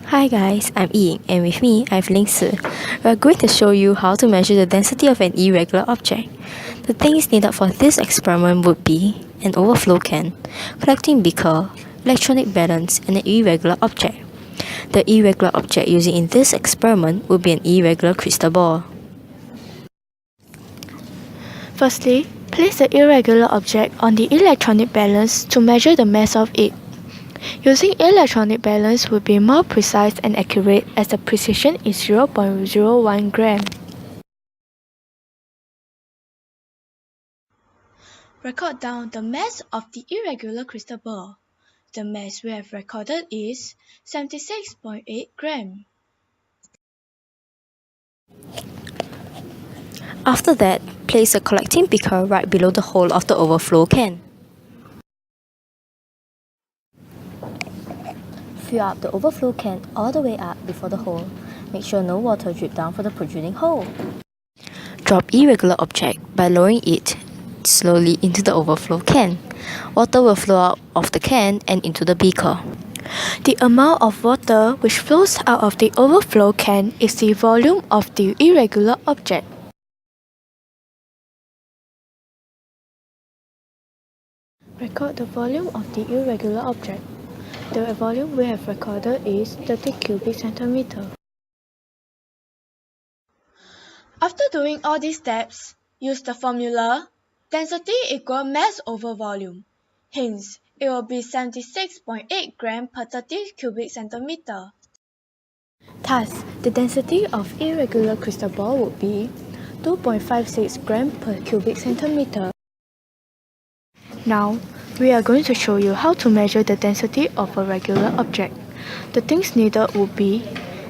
Hi guys, I'm Ying, and with me I have Ling. We are going to show you how to measure the density of an irregular object. The things needed for this experiment would be an overflow can, collecting beaker, electronic balance, and an irregular object. The irregular object using in this experiment would be an irregular crystal ball. Firstly, place the irregular object on the electronic balance to measure the mass of it. Using electronic balance would be more precise and accurate as the precision is 0.01 gram. Record down the mass of the irregular crystal ball. The mass we have recorded is 76.8 gram. After that, place a collecting beaker right below the hole of the overflow can. Fill up the overflow can all the way up before the hole. Make sure no water drip down from the protruding hole. Drop irregular object by lowering it slowly into the overflow can. Water will flow out of the can and into the beaker. The amount of water which flows out of the overflow can is the volume of the irregular object. Record the volume of the irregular object. The volume we have recorded is 30 cubic centimeter. After doing all these steps, use the formula density equal mass over volume. Hence, it will be 76.8 gram per 30 cubic centimeter. Thus, the density of irregular crystal ball would be 2.56 gram per cubic centimeter. Now, we are going to show you how to measure the density of a regular object. The things needed would be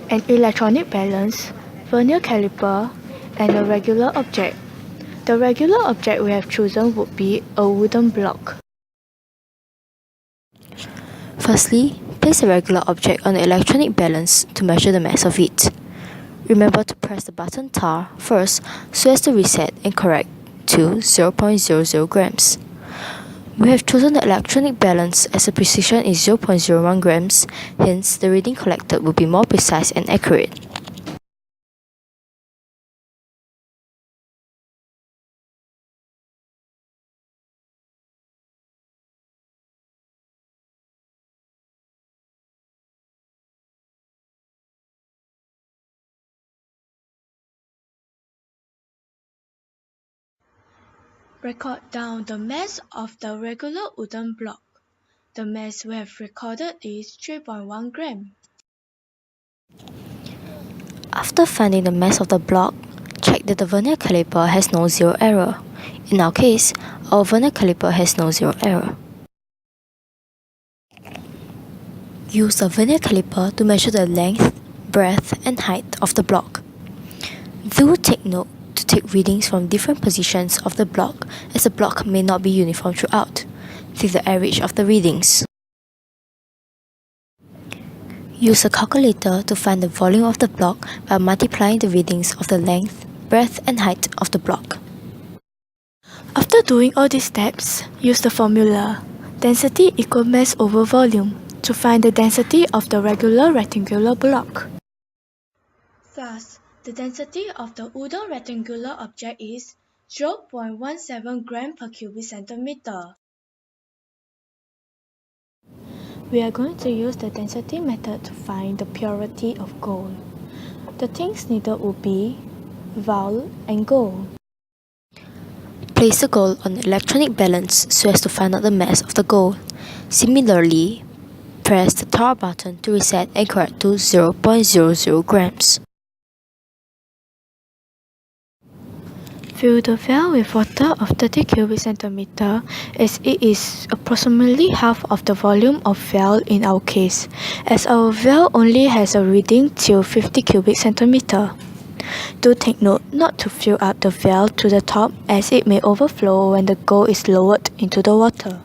an electronic balance, vernier caliper, and a regular object. The regular object we have chosen would be a wooden block. Firstly, place a regular object on the electronic balance to measure the mass of it. Remember to press the button tar first so as to reset and correct to 0.00 grams. We have chosen the electronic balance as the precision is 0.01 grams, hence the reading collected will be more precise and accurate. Record down the mass of the regular wooden block. The mass we have recorded is 3.1 gram. After finding the mass of the block, check that the vernier caliper has no zero error. In our case, our vernier caliper has no zero error. Use the vernier caliper to measure the length, breadth, and height of the block. Do take note to take readings from different positions of the block as the block may not be uniform throughout. Take the average of the readings. Use a calculator to find the volume of the block by multiplying the readings of the length, breadth, and height of the block. After doing all these steps, use the formula density equal mass over volume to find the density of the regular rectangular block. Thus, the density of the wooden rectangular object is 0.17 gram per cubic centimeter. We are going to use the density method to find the purity of gold. The things needed will be vial and gold. Place the gold on the electronic balance so as to find out the mass of the gold. Similarly, press the tar button to reset and correct to 0.00 grams. Fill the vial with water of 30 cubic centimeter as it is approximately half of the volume of vial in our case, as our vial only has a reading till 50 cubic centimeter. Do take note not to fill up the vial to the top as it may overflow when the gold is lowered into the water.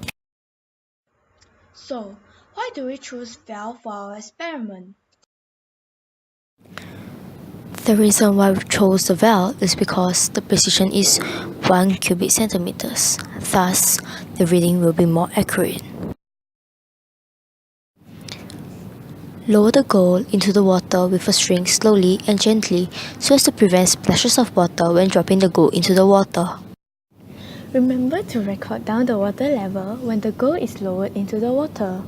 So, why do we choose vial for our experiment? The reason why we chose the vial is because the precision is 1 cubic centimeters, thus the reading will be more accurate. Lower the goal into the water with a string slowly and gently so as to prevent splashes of water when dropping the goal into the water. Remember to record down the water level when the goal is lowered into the water.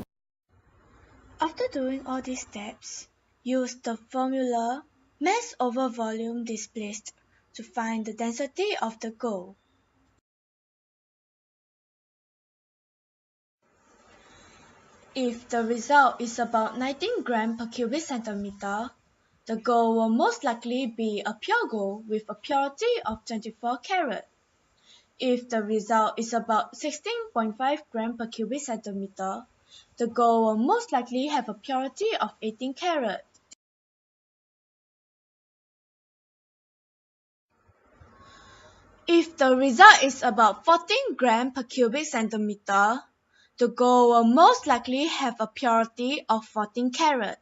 After doing all these steps, use the formula mass over volume displaced to find the density of the goal. If the result is about 19 grams per cubic centimeter, the goal will most likely be a pure gold with a purity of 24 carat. If the result is about 16.5 grams per cubic centimeter, the gold will most likely have a purity of 18 carat. If the result is about 14 grams per cubic centimeter, the gold will most likely have a purity of 14 carat.